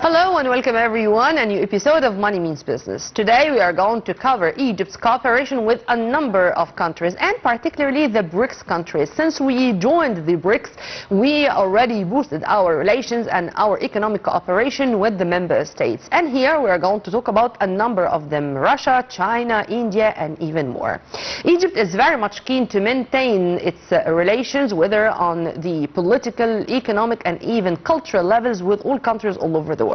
Hello and welcome everyone, a new episode of Money Means Business. Today we are going to cover Egypt's cooperation with a number of countries, and particularly the BRICS countries. Since we joined the BRICS, we already boosted our relations and our economic cooperation with the member states. And here we are going to talk about a number of them: Russia, China, India, and even more. Egypt is very much keen to maintain its relations, whether on the political, economic, and even cultural levels, with all countries all over the world.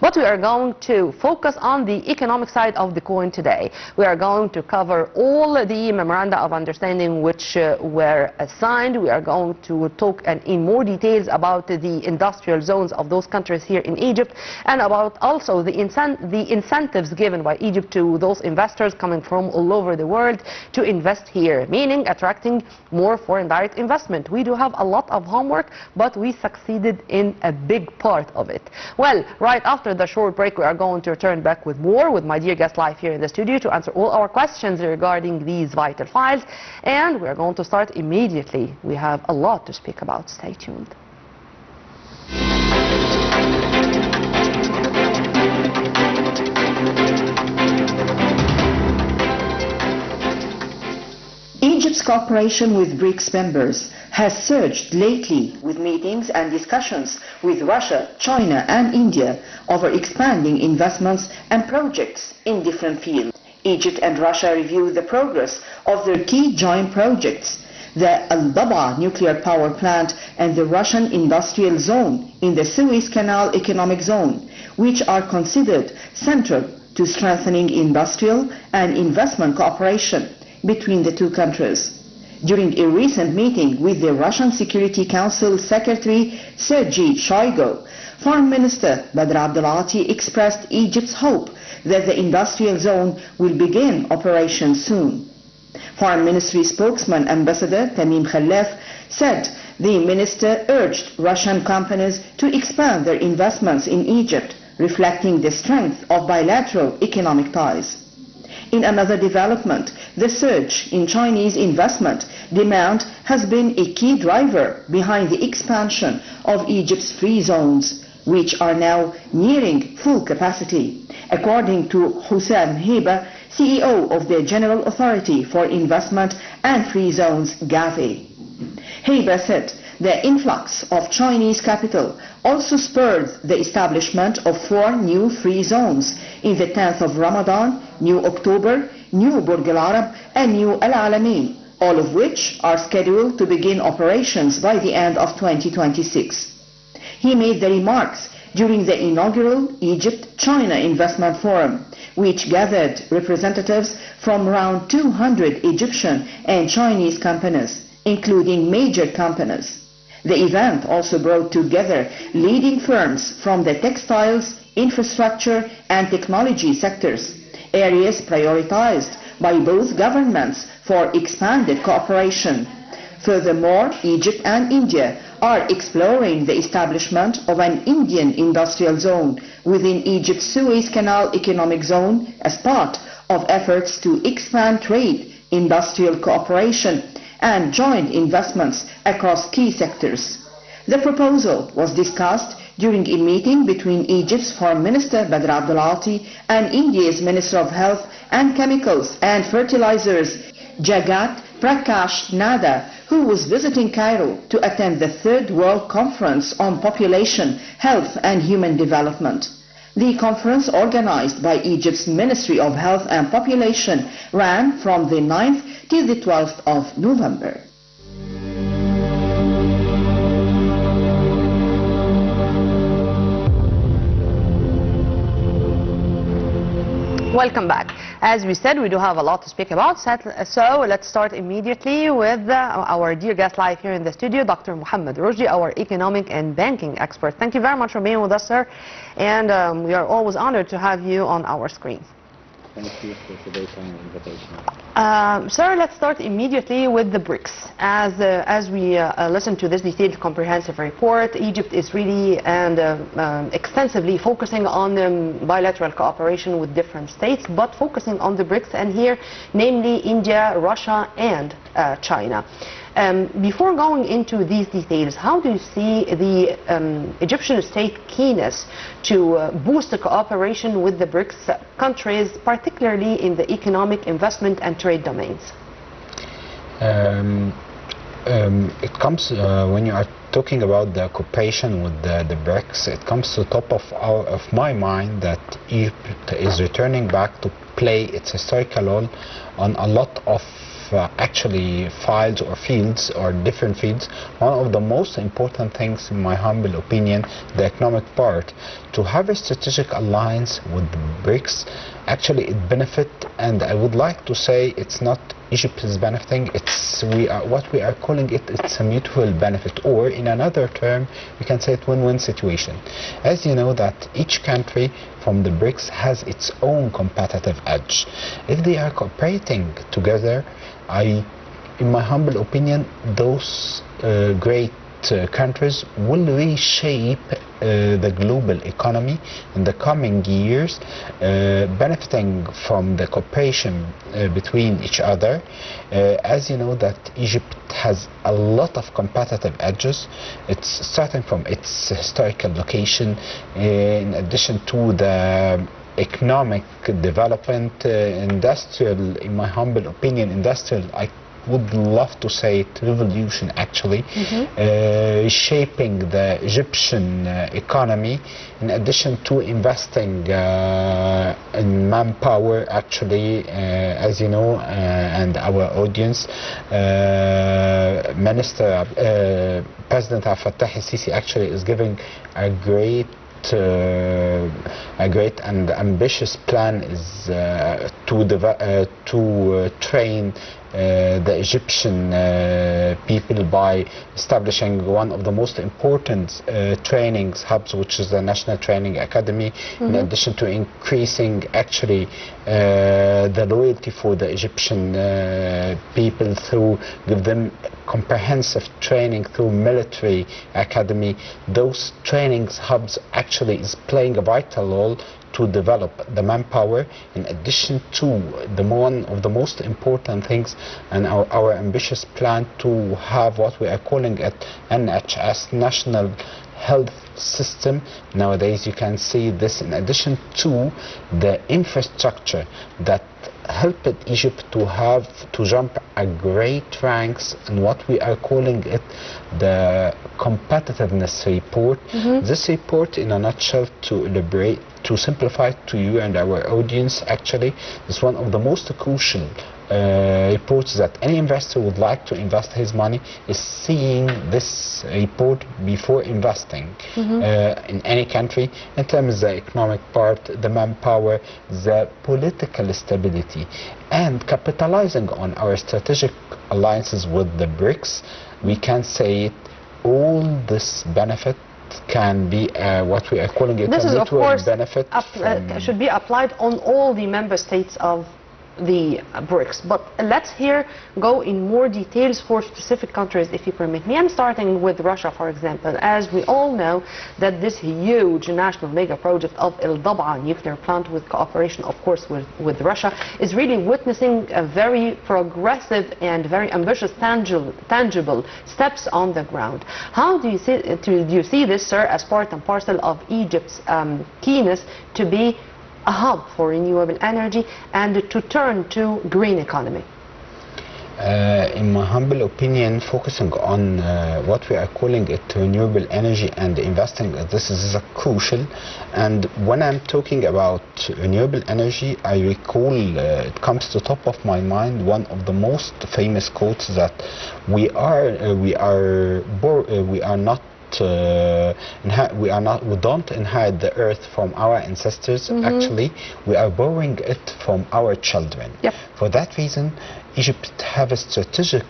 But we are going to focus on the economic side of the coin today. We are going to cover all the memoranda of understanding which were signed. We are going to talk in more details about the industrial zones of those countries here in Egypt, and about also the incentives given by Egypt to those investors coming from all over the world to invest here, meaning attracting more foreign direct investment. We do have a lot of homework, but we succeeded in a big part of it. Well, right after the short break, we are going to return back with more with my dear guest live here in the studio to answer all our questions regarding these vital files. And we are going to start immediately. We have a lot to speak about. Stay tuned. Egypt's cooperation with BRICS members has surged lately, with meetings and discussions with Russia, China and India over expanding investments and projects in different fields. Egypt and Russia reviewed the progress of their key joint projects: the Al-Daba nuclear power plant and the Russian industrial zone in the Suez Canal economic zone, which are considered central to strengthening industrial and investment cooperation between the two countries. During a recent meeting with the Russian Security Council Secretary Sergei Shoigu, Foreign Minister Badr Abdulati expressed Egypt's hope that the industrial zone will begin operations soon. Foreign Ministry spokesman Ambassador Tamim Khalaf said the minister urged Russian companies to expand their investments in Egypt, reflecting the strength of bilateral economic ties. In another development, the surge in Chinese investment demand has been a key driver behind the expansion of Egypt's free zones, which are now nearing full capacity, according to Hussam Heba, CEO of the General Authority for Investment and Free Zones, GAVI. Heba said the influx of Chinese capital also spurred the establishment of 4 new free zones in the 10th of Ramadan, New October, New Burj Al Arab and New Al Alamein, all of which are scheduled to begin operations by the end of 2026. He made the remarks during the inaugural Egypt-China Investment Forum, which gathered representatives from around 200 Egyptian and Chinese companies, including major companies. The event also brought together leading firms from the textiles, infrastructure and technology sectors, areas prioritized by both governments for expanded cooperation. Furthermore, Egypt and India are exploring the establishment of an Indian industrial zone within Egypt's Suez Canal economic zone as part of efforts to expand trade, industrial cooperation and joint investments across key sectors. The proposal was discussed during a meeting between Egypt's Foreign Minister Badr Abdulati and India's Minister of Health and Chemicals and Fertilizers Jagat Prakash Nada, who was visiting Cairo to attend the 3rd World Conference on Population, Health and Human Development. The conference, organized by Egypt's Ministry of Health and Population, ran from the 9th till the 12th of November. Welcome back. As we said, we do have a lot to speak about, so let's start immediately with our dear guest live here in the studio, Dr. Mohamed Roshdy, our economic and banking expert. Thank you very much for being with us, sir, and we are always honored to have you on our screens. Thank you for today's invitation. Sir, let's start immediately with the BRICS. As we listen to this detailed comprehensive report, Egypt is really and extensively focusing on bilateral cooperation with different states, but focusing on the BRICS, and here namely India, Russia and China. Before going into these details, how do you see the Egyptian state keenness to boost the cooperation with the BRICS countries, particularly in the economic, investment and trade domains? It comes when you are talking about the cooperation with the BRICS, it comes to the top of my mind that Egypt is returning back to play its historical role on a lot of actually files or fields or different fields. One of the most important things, in my humble opinion, the economic part. To have a strategic alliance with the BRICS, actually it benefit, and I would like to say it's not Egypt is benefiting, it's what we are calling it's a mutual benefit, or in another term we can say it's win-win situation. As you know that each country from the BRICS has its own competitive edge. If they are cooperating together, in my humble opinion, those great countries will reshape the global economy in the coming years, benefiting from the cooperation between each other. As you know that Egypt has a lot of competitive edges. It's starting from its historical location, in addition to the economic development, industrial, in my humble opinion, industrial, I would love to say it, revolution actually, shaping the Egyptian economy, in addition to investing in manpower actually, as you know, and our audience, President Abdel Fattah el-Sisi actually is giving a great and ambitious plan is to train the Egyptian people by establishing one of the most important training hubs, which is the National Training Academy, in addition to increasing actually the loyalty for the Egyptian people through give them comprehensive training through military academy. Those training hubs actually is playing a vital role to develop the manpower, in addition to one of the most important things and our ambitious plan to have what we are calling it NHS, National Health System. Nowadays you can see this in addition to the infrastructure that helped Egypt to jump a great ranks in what we are calling it the competitiveness report. This report, in a nutshell, to simplify it to you and our audience, actually is one of the most crucial reports that any investor would like to invest his money, is seeing this report before investing in any country, in terms of the economic part, the manpower, the political stability, and capitalizing on our strategic alliances with the BRICS. We can say it, all this benefit can be what we are calling it this a is mutual of course benefit should be applied on all the member states of the BRICS. But let's here go in more details for specific countries, if you permit me. I'm starting with Russia, for example. As we all know that this huge national mega project of El Dab'a nuclear plant, with cooperation of course with Russia, is really witnessing a very progressive and very ambitious tangible steps on the ground. How do you see this, sir, as part and parcel of Egypt's keenness to be a hub for renewable energy and to turn to green economy? In my humble opinion, focusing on what we are calling it renewable energy and investing, this is crucial. And when I'm talking about renewable energy, I recall it comes to the top of my mind one of the most famous quotes that we don't inherit the earth from our ancestors. Actually, we are borrowing it from our children. For that reason, Egypt have a strategic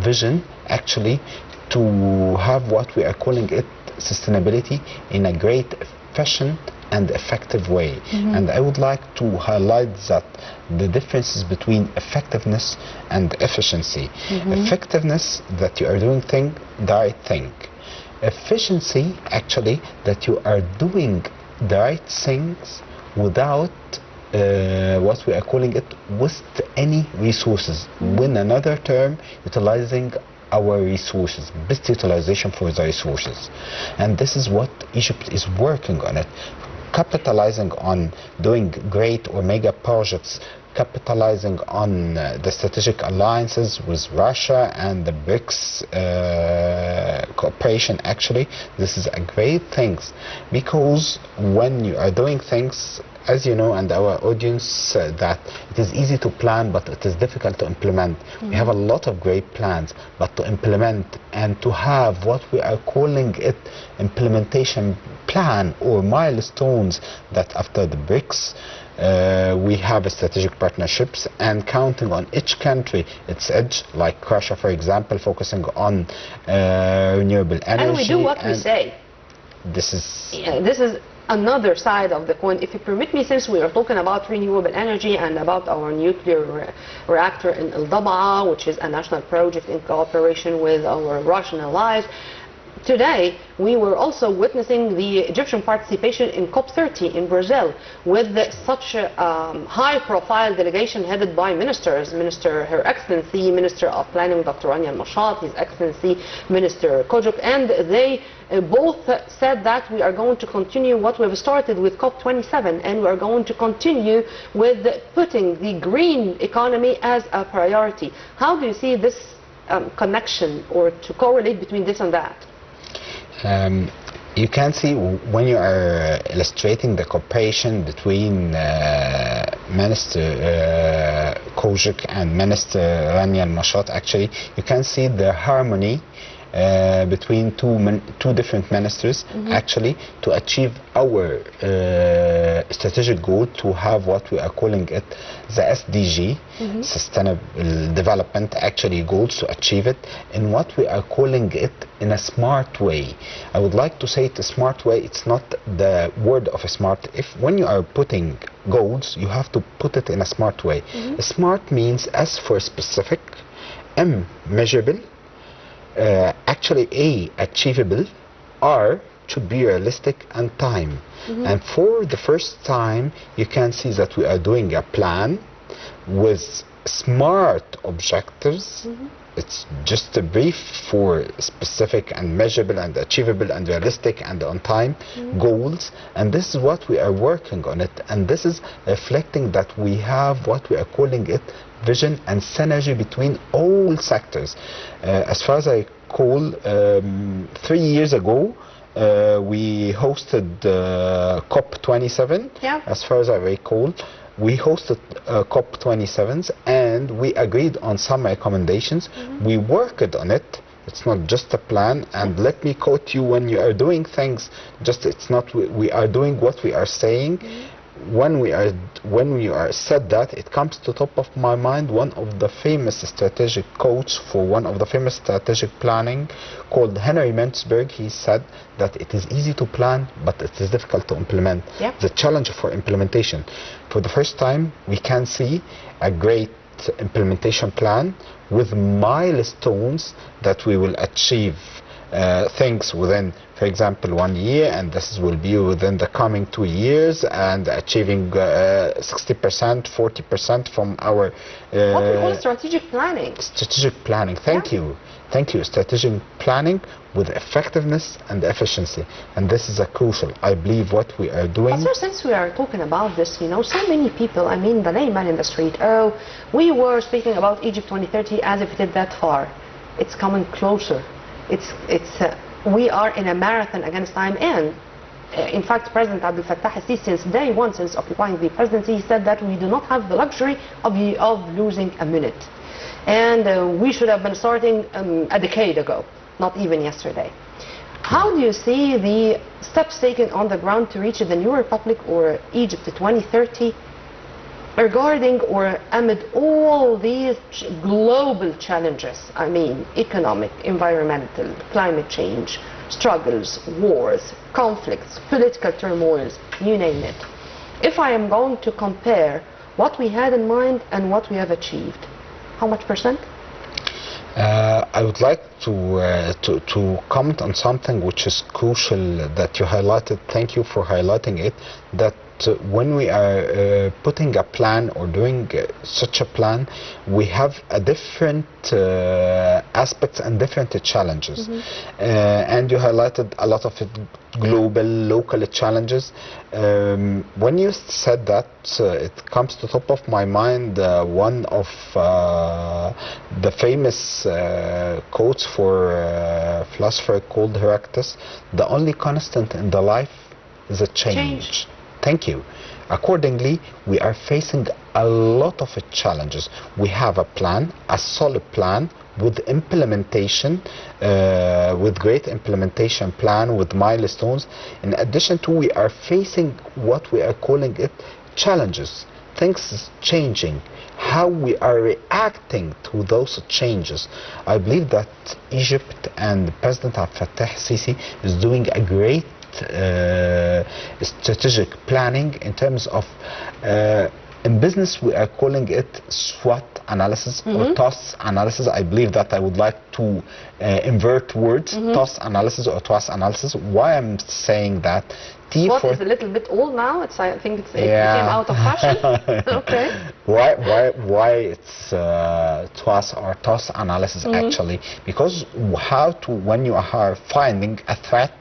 vision actually to have what we are calling it sustainability in a great, efficient and effective way. And I would like to highlight that the differences between effectiveness and efficiency. Effectiveness, that you are doing the right thing. Efficiency, actually, that you are doing the right things without what we are calling it waste any resources. With another term, utilizing our resources, best utilization for the resources. And this is what Egypt is working on it, capitalizing on doing great or mega projects, capitalizing on the strategic alliances with Russia and the BRICS cooperation. Actually, this is a great thing, because when you are doing things, as you know, and our audience, that it is easy to plan, but it is difficult to implement. We have a lot of great plans, but to implement and to have what we are calling it implementation plan or milestones, that after the BRICS, we have strategic partnerships and counting on each country its edge, like Russia, for example, focusing on renewable energy. And we do what we say. This is... Yeah, this is another side of the coin. If you permit me, since we are talking about renewable energy and about our nuclear reactor in El Dabaa, which is a national project in cooperation with our Russian allies, today we were also witnessing the Egyptian participation in COP30 in Brazil, with such a high-profile delegation headed by ministers, Her Excellency, Minister of Planning Dr. Rania Al-Mashat, His Excellency Minister Kojuk, and they both said that we are going to continue what we've started with COP27, and we are going to continue with putting the green economy as a priority. How do you see this connection, or to correlate between this and that? You can see when you are illustrating the cooperation between Minister Kojuk and Minister Rania Al-Mashat, actually, you can see the harmony between two different ministers, actually, to achieve our strategic goal, to have what we are calling it the SDG, Sustainable Development, actually goals, to achieve it in what we are calling it in a smart way. I would like to say it a smart way. It's not the word of a smart. When you are putting goals, you have to put it in a smart way. Smart means S for specific, M measurable, actually A achievable, R should be realistic, and time. And for the first time, you can see that we are doing a plan with smart objectives. It's just a brief for specific and measurable and achievable and realistic and on time goals, and this is what we are working on it, and this is reflecting that we have what we are calling it vision and synergy between all sectors. As far as I recall, 3 years ago, we hosted COP27. Yeah. As far as I recall, we hosted COP27s, and we agreed on some recommendations. We worked on it. It's not just a plan. And let me quote you: when you are doing things, it's not we are doing what we are saying. When we are said that, it comes to top of my mind one of the famous strategic quotes for one of the famous strategic planning called Henry Mentzberg. He said that it is easy to plan, but it is difficult to implement. Yep. The challenge for implementation. For the first time, we can see a great implementation plan with milestones that we will achieve things within, for example, 1 year, and this will be within the coming 2 years, and achieving 60%, 40% from our what we call strategic planning. Strategic planning. Thank you. Strategic planning with effectiveness and efficiency, and this is a crucial, I believe, what we are doing. But sir, since we are talking about this, so many people, I mean the layman in the street, we were speaking about Egypt 2030 as if it is that far. It's coming closer. We are in a marathon against time, and in fact, President Abdel Fattah al-Sisi, since day one, since occupying the presidency, he said that we do not have the luxury of losing a minute, and we should have been starting a decade ago, not even yesterday. How do you see the steps taken on the ground to reach the new republic, or Egypt 2030, regarding or amid all these global challenges? I mean, economic, environmental, climate change, struggles, wars, conflicts, political turmoils, you name it. If I am going to compare what we had in mind and what we have achieved, how much percent? I would like to comment on something which is crucial that you highlighted. Thank you for highlighting it. That when we are putting a plan or doing such a plan, we have a different aspects and different challenges. And you highlighted a lot of it, global, local challenges. When you said that, it comes to top of my mind one of the famous quotes for philosopher called Heraclitus: "The only constant in the life is a change." Thank you. Accordingly, we are facing a lot of challenges. We have a plan, a solid plan, with implementation, with great implementation plan, with milestones. In addition to, we are facing what we are calling it challenges. Things is changing. How we are reacting to those changes. I believe that Egypt and President Abdel Fattah al-Sisi is doing a great strategic planning in terms of in business we are calling it SWOT analysis or TOS analysis. I believe that I would like to invert words, TOS analysis or TOS analysis. Why I'm saying that? SWOT is a little bit old now. I think it became out of fashion. Okay. Why it's TOS or TOS analysis actually? Because when you are finding a threat,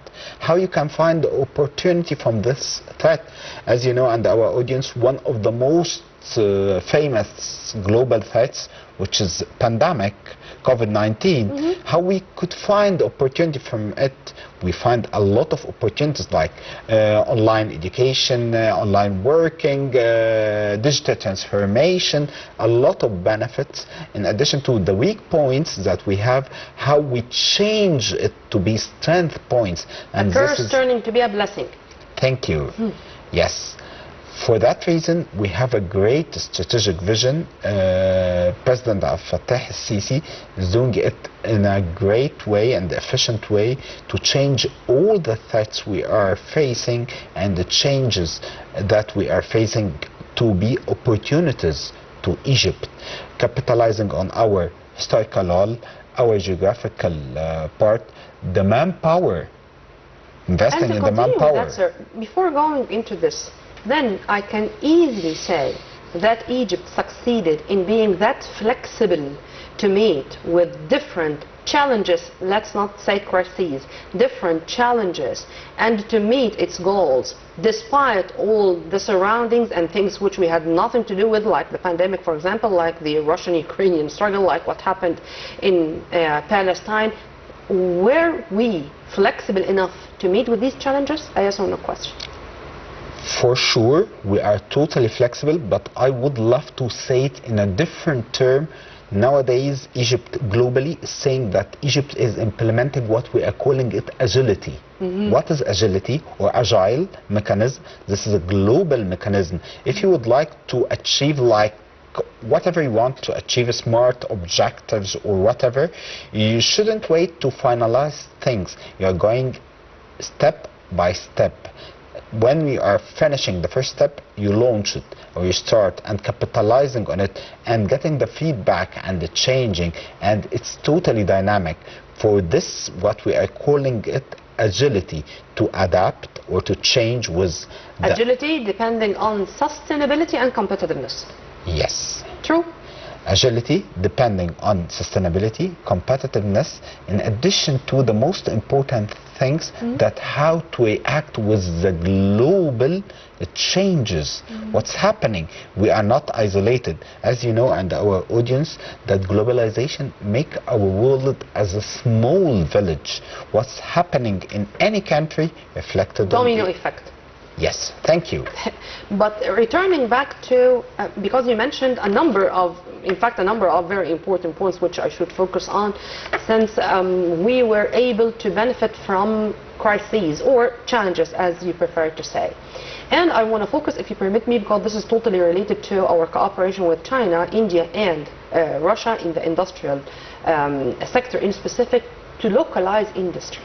how you can find the opportunity from this threat. As you know, and our audience, one of the most famous global threats, which is pandemic, COVID-19, how we could find opportunity from it. We find a lot of opportunities like online education, online working, digital transformation, a lot of benefits. In addition to the weak points that we have, how we change it to be strength points. And this is turning to be a blessing. Thank you. Yes. For that reason, we have a great strategic vision. President Abdel Fattah al-Sisi is doing it in a great way and efficient way to change all the threats we are facing and the changes that we are facing to be opportunities to Egypt, capitalizing on our historical role, our geographical part, the manpower, investing in the manpower. That, sir, before going into this, then I can easily say that Egypt succeeded in being that flexible to meet with different challenges, let's not say crises, different challenges, and to meet its goals despite all the surroundings and things which we had nothing to do with, like the pandemic, for example, like the Russian-Ukrainian struggle, like what happened in Palestine. Were we flexible enough to meet with these challenges? A yes or no question. For sure, we are totally flexible, but I would love to say it in a different term. Nowadays, Egypt globally is saying that Egypt is implementing what we are calling it agility. What is agility or agile mechanism? This is a global mechanism. If you would like to achieve like whatever you want to achieve, smart objectives or whatever, you shouldn't wait to finalize things. You are going step by step. When we are finishing the first step, you launch it or you start and capitalizing on it and getting the feedback and the changing, and it's totally dynamic. For this, what we are calling it agility, to adapt or to change with agility depending on sustainability and competitiveness. Yes. True. Agility depending on sustainability, competitiveness, in addition to the most important things, that how to react with the global changes. What's happening? We are not isolated. As you know, and our audience, that globalization make our world as a small village. What's happening in any country reflected domino effect. Yes, thank you. But returning back to, because you mentioned a number of very important points which I should focus on, since we were able to benefit from crises or challenges, as you prefer to say. And I want to focus, if you permit me, because this is totally related to our cooperation with China, India and Russia in the industrial sector in specific, to localize industry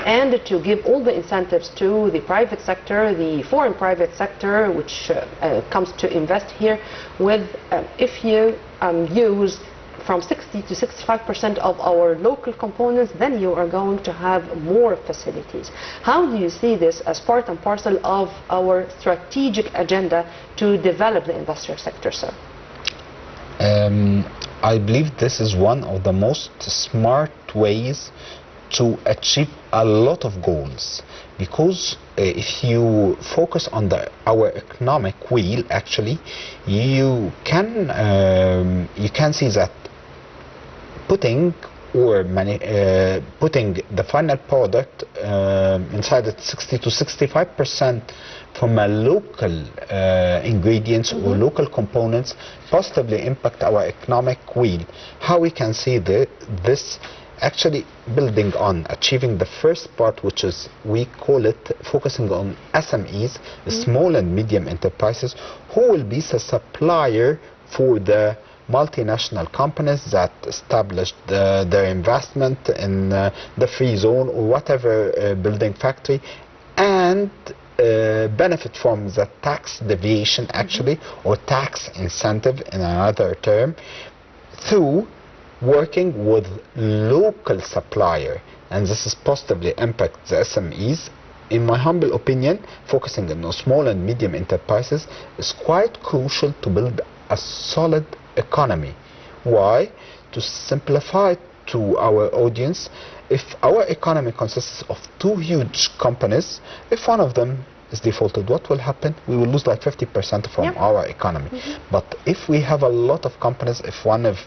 and to give all the incentives to the private sector, the foreign private sector, which comes to invest here with, if you use from 60 to 65% of our local components, then you are going to have more facilities. How do you see this as part and parcel of our strategic agenda to develop the industrial sector, sir? I believe this is one of the most smart ways to achieve a lot of goals, because if you focus on our economic wheel, actually you can see that putting the final product inside it 60 to 65% from a local ingredients or local components positively impact our economic wheel. How we can see this actually building on achieving the first part, which is, we call it focusing on SMEs, small and medium enterprises, who will be the supplier for the multinational companies that established their investment in the free zone or whatever building factory, and benefit from the tax deviation, actually, or tax incentive in another term, through working with local supplier, and this is positively impact the SMEs. In my humble opinion, focusing on small and medium enterprises is quite crucial to build a solid economy. Why? To simplify to our audience, if our economy consists of two huge companies, if one of them is defaulted, what will happen? We will lose like 50% from our economy. But if we have a lot of companies, if one of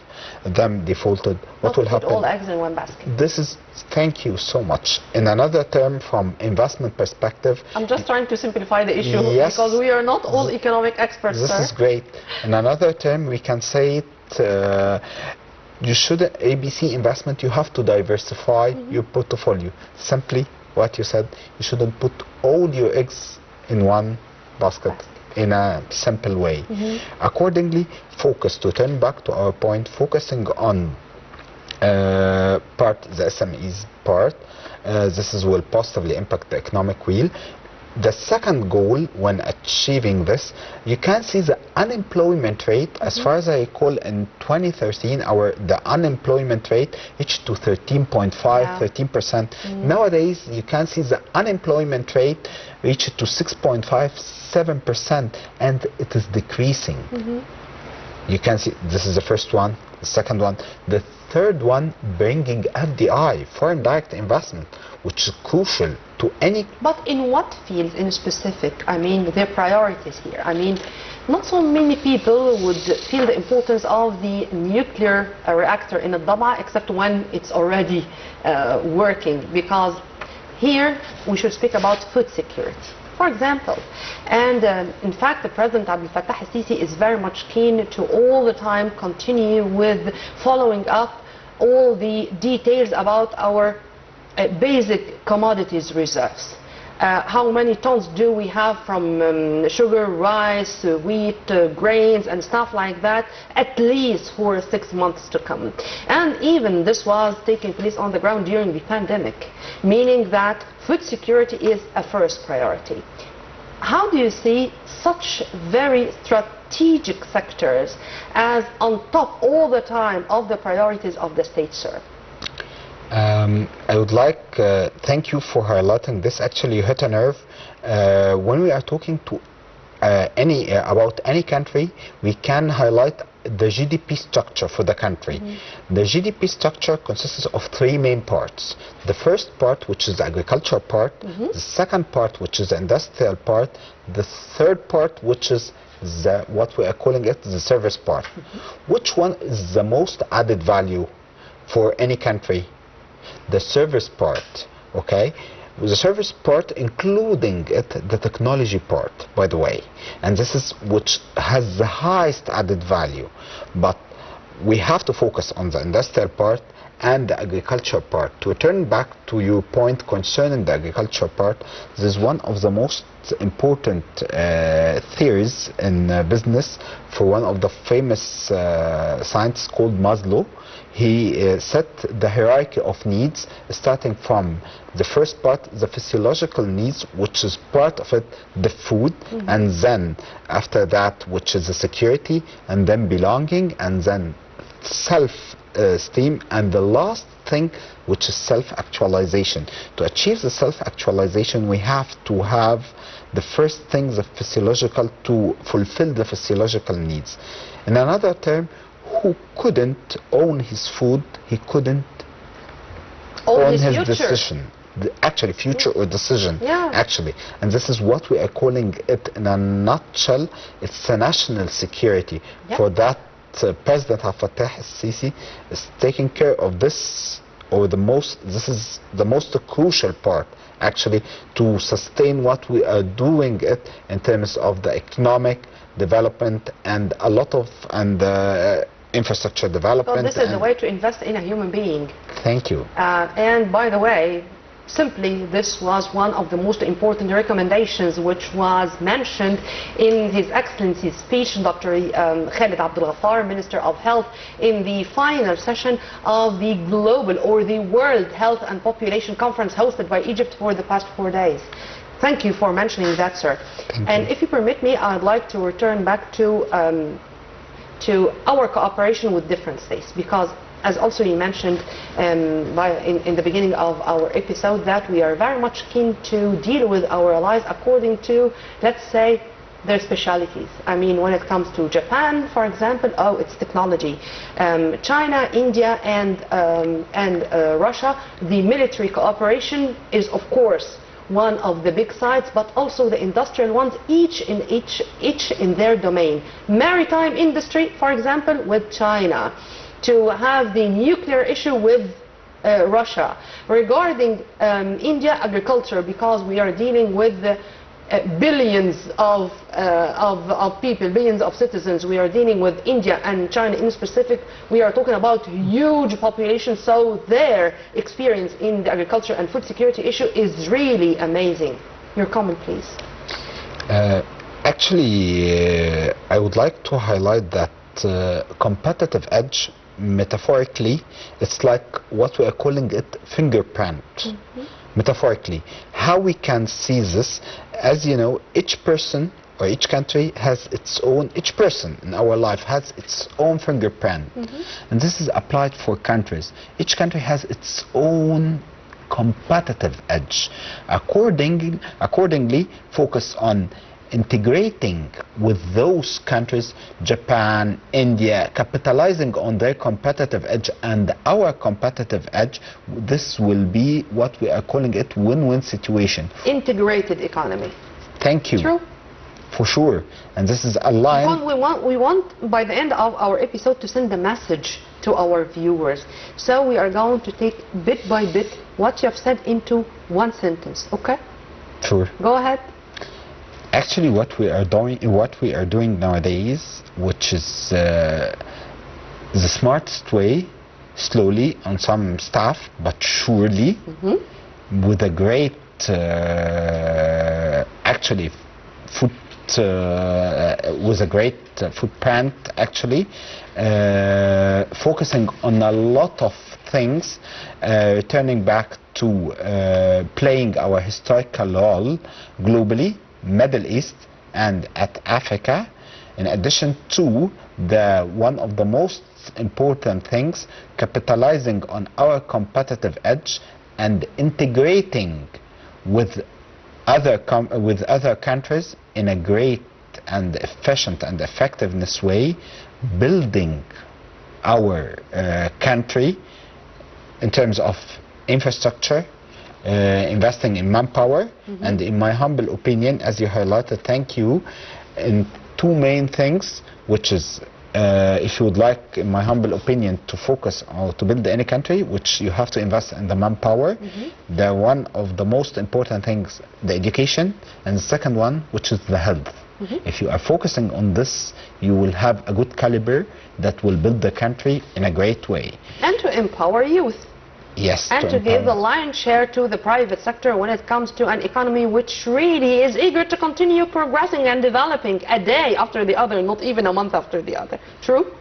them defaulted, what will happen? Put all eggs in one basket. This is, thank you so much. In another term, from investment perspective, I'm just trying to simplify the issue, yes, because we are not all economic experts, this sir. is great. In another term, we can say it, you should, ABC investment, you have to diversify your portfolio. Simply what you said, you shouldn't put all your eggs in one basket in a simple way. Accordingly, focus, to turn back to our point, focusing on part, the SMEs part, this is will positively impact the economic wheel. The second goal, when achieving this, you can see the unemployment rate, as far as I recall, in 2013, the unemployment rate reached to 13.5, 13%. Nowadays, you can see the unemployment rate reached to 6.5, 7%, and it is decreasing. You can see, this is the first one, the second one. The third one, bringing FDI, foreign direct investment, which is crucial to any... But in what fields in specific? I mean, their priorities here. I mean, not so many people would feel the importance of the nuclear reactor in a Dama, except when it's already working, because here we should speak about food security, for example. And in fact, the President Abdel Fattah al-Sisi is very much keen to all the time continue with following up all the details about our basic commodities reserves. How many tons do we have from sugar, rice, wheat, grains and stuff like that, at least for 6 months to come. And even this was taking place on the ground during the pandemic, meaning that food security is a first priority. How do you see such very strategic sectors as on top all the time of the priorities of the state, sir? I would like, thank you for highlighting this. Actually, you hit a nerve. When we are talking to about any country, we can highlight the GDP structure for the country. The GDP structure consists of three main parts. The first part, which is the agricultural part, the second part, which is the industrial part, the third part, which is what we are calling it the service part. Which one is the most added value for any country? The service part, okay? The service part, including it, the technology part, by the way, and this is which has the highest added value. But we have to focus on the industrial part and the agriculture part. To return back to your point concerning the agriculture part, this is one of the most important theories in business for one of the famous scientists called Maslow. He set the hierarchy of needs, starting from the first part, the physiological needs, which is part of it, the food, and then after that, which is the security, and then belonging, and then self-esteem, and the last thing, which is self-actualization. To achieve the self-actualization, we have to have the first things of physiological, to fulfill the physiological needs. In another term, who couldn't own his food, he couldn't own his decision. Actually, future or decision, actually. And this is what we are calling it in a nutshell. It's a national security. For that, President Fattah al-Sisi is taking care of this, or this is the most crucial part, actually, to sustain what we are doing it in terms of the economic development and a lot of infrastructure development. So this is the way to invest in a human being. Thank you. And by the way, simply, this was one of the most important recommendations which was mentioned in His Excellency's speech, Dr. Khalid Abdel Ghaffar, Minister of Health, in the final session of the Global or the World Health and Population Conference hosted by Egypt for the past 4 days. Thank you for mentioning that, sir. And if you permit me, I'd like to return back to our cooperation with different states, because as also you mentioned in the beginning of our episode, that we are very much keen to deal with our allies according to, let's say, their specialities. I mean, when it comes to Japan, for example, it's technology. China, India, and Russia, the military cooperation is, of course, one of the big sides, but also the industrial ones, each in their domain. Maritime industry, for example, with China. To have the nuclear issue with Russia. Regarding India, agriculture, because we are dealing with billions of people, billions of citizens. We are dealing with India and China in specific. We are talking about huge populations, so their experience in the agriculture and food security issue is really amazing. Your comment, please. Actually, I would like to highlight that competitive edge, metaphorically, it's like what we are calling it fingerprint. Metaphorically, how we can see this, as you know, each person or each country has its own, each person in our life has its own fingerprint. And this is applied for countries. Each country has its own competitive edge. Accordingly, focus on integrating with those countries, Japan, India, capitalizing on their competitive edge and our competitive edge. This will be what we are calling it win-win situation. Integrated economy. Thank you. True. For sure. And this is a line. We want by the end of our episode to send a message to our viewers. So we are going to take bit by bit what you have said into one sentence. Okay? Sure. Go ahead. Actually, what we are doing nowadays, which is the smartest way, slowly on some stuff, but surely, with a great, actually, with a great footprint, actually, focusing on a lot of things, turning back to playing our historical role globally, Middle East and at Africa, in addition to one of the most important things, capitalizing on our competitive edge and integrating with other countries in a great and efficient and effectiveness way, building our country in terms of infrastructure, investing in manpower, and in my humble opinion, as you highlighted, thank you, in two main things, which is, if you would like, in my humble opinion, to focus or to build any country, which you have to invest in the manpower. The one of the most important things, the education, and the second one, which is the health. If you are focusing on this, you will have a good caliber that will build the country in a great way. And to empower youth. Yes. And to give the lion's share to the private sector when it comes to an economy which really is eager to continue progressing and developing a day after the other, not even a month after the other. True?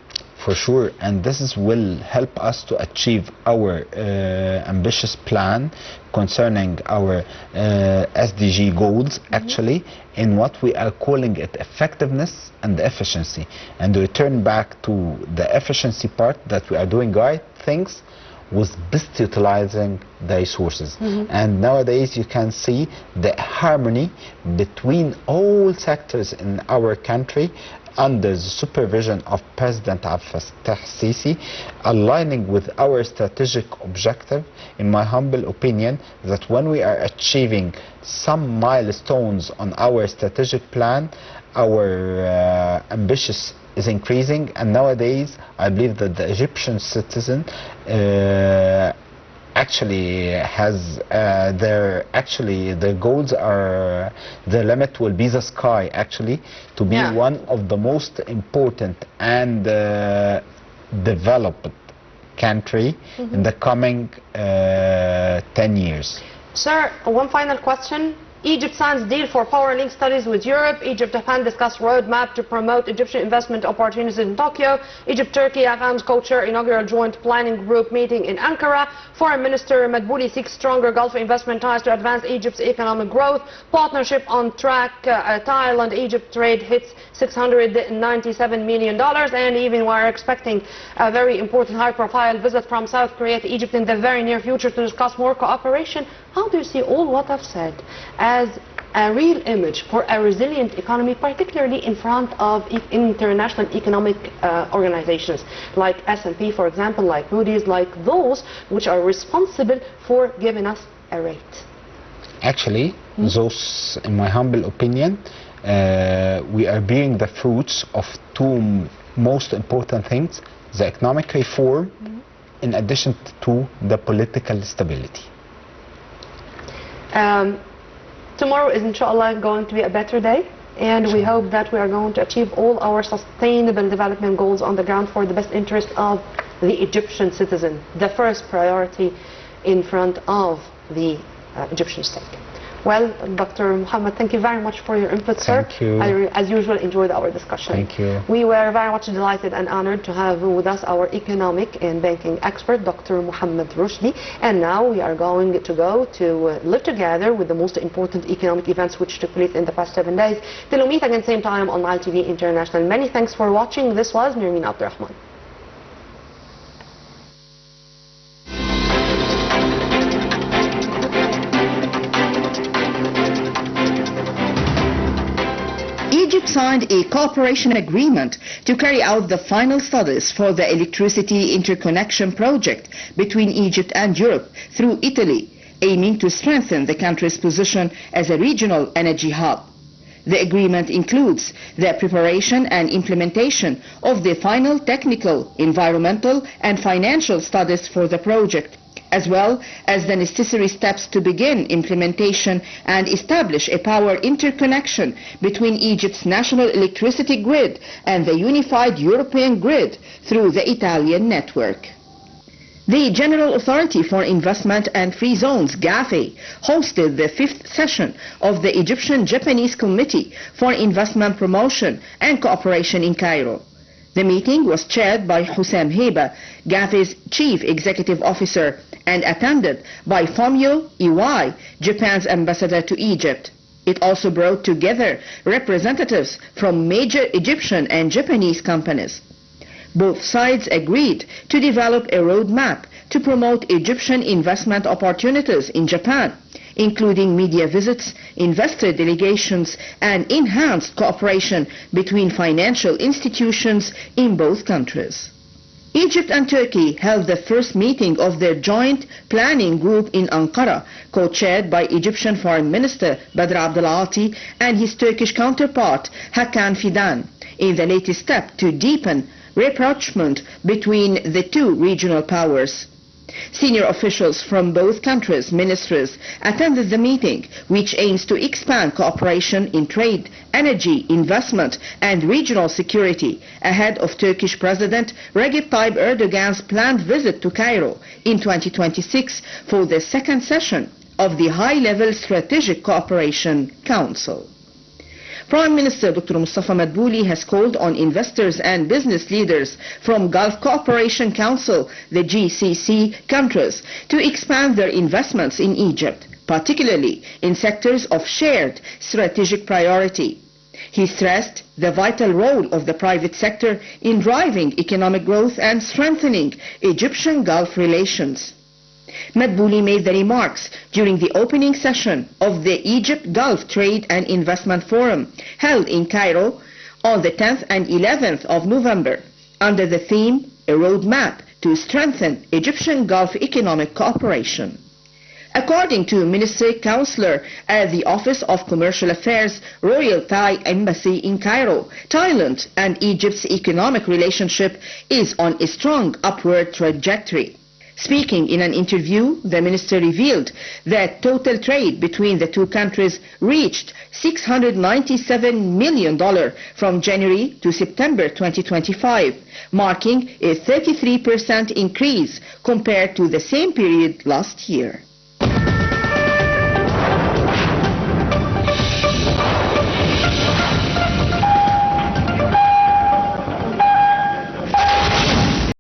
For sure, and will help us to achieve our ambitious plan concerning our SDG goals, actually, in what we are calling it effectiveness and efficiency. And return back to the efficiency part, that we are doing right things with best utilizing the resources. And nowadays you can see the harmony between all sectors in our country under the supervision of President Abdel Fattah Sisi, aligning with our strategic objective, in my humble opinion, that when we are achieving some milestones on our strategic plan, our ambitious is increasing. And nowadays I believe that the Egyptian citizen actually has their goals are, the limit will be the sky, actually, to be one of the most important and developed country in the coming 10 years. Sir, one final question. Egypt signs deal for power link studies with Europe. Egypt-Japan discuss roadmap to promote Egyptian investment opportunities in Tokyo. Egypt-Turkey AFAM's co-chair inaugural joint planning group meeting in Ankara. Foreign Minister Madbouli seeks stronger Gulf investment ties to advance Egypt's economic growth. Partnership on track. Thailand-Egypt trade hits $697 million. And even we are expecting a very important high-profile visit from South Korea to Egypt in the very near future to discuss more cooperation. How do you see all what I've said as a real image for a resilient economy, particularly in front of international economic organizations like S&P, for example, like Moody's, like those which are responsible for giving us a rate? Actually, those, in my humble opinion, we are bearing the fruits of two most important things: the economic reform, in addition to the political stability. Tomorrow is inshallah going to be a better day, and we hope that we are going to achieve all our sustainable development goals on the ground for the best interest of the Egyptian citizen, the first priority in front of the Egyptian state. Well, Dr. Mohamed, thank you very much for your input, sir. Thank you. I, as usual, enjoyed our discussion. Thank you. We were very much delighted and honored to have with us our economic and banking expert, Dr. Mohamed Roshdy. And now we are going to go to live together with the most important economic events which took place in the past 7 days. Till we meet again same time on Nile TV International. Many thanks for watching. This was Nirmin Abdurrahman. Egypt signed a cooperation agreement to carry out the final studies for the electricity interconnection project between Egypt and Europe through Italy, aiming to strengthen the country's position as a regional energy hub. The agreement includes the preparation and implementation of the final technical, environmental and financial studies for the project, as well as the necessary steps to begin implementation and establish a power interconnection between Egypt's national electricity grid and the unified European grid through the Italian network. The General Authority for Investment and Free Zones, GAFE, hosted the 5th session of the Egyptian-Japanese Committee for Investment Promotion and Cooperation in Cairo. The meeting was chaired by Hussam Heba, GAFE's Chief Executive Officer, and attended by Fumio Iwai, Japan's ambassador to Egypt. It also brought together representatives from major Egyptian and Japanese companies. Both sides agreed to develop a roadmap to promote Egyptian investment opportunities in Japan, including media visits, investor delegations, and enhanced cooperation between financial institutions in both countries. Egypt and Turkey held the first meeting of their joint planning group in Ankara, co-chaired by Egyptian Foreign Minister Badr Abdel-Ati and his Turkish counterpart Hakan Fidan, in the latest step to deepen rapprochement between the two regional powers. Senior officials from both countries' ministries attended the meeting, which aims to expand cooperation in trade, energy, investment and regional security ahead of Turkish President Recep Tayyip Erdogan's planned visit to Cairo in 2026 for the second session of the High-Level Strategic Cooperation Council. Prime Minister Dr. Mustafa Madbouli has called on investors and business leaders from Gulf Cooperation Council, the GCC countries, to expand their investments in Egypt, particularly in sectors of shared strategic priority. He stressed the vital role of the private sector in driving economic growth and strengthening Egyptian-Gulf relations. Madbouli made the remarks during the opening session of the Egypt-Gulf Trade and Investment Forum held in Cairo on the 10th and 11th of November under the theme A Roadmap to Strengthen Egyptian-Gulf Economic Cooperation. According to Ministry Counselor at the Office of Commercial Affairs, Royal Thai Embassy in Cairo, Thailand and Egypt's economic relationship is on a strong upward trajectory. Speaking in an interview, the minister revealed that total trade between the two countries reached $697 million from January to September 2025, marking a 33% increase compared to the same period last year.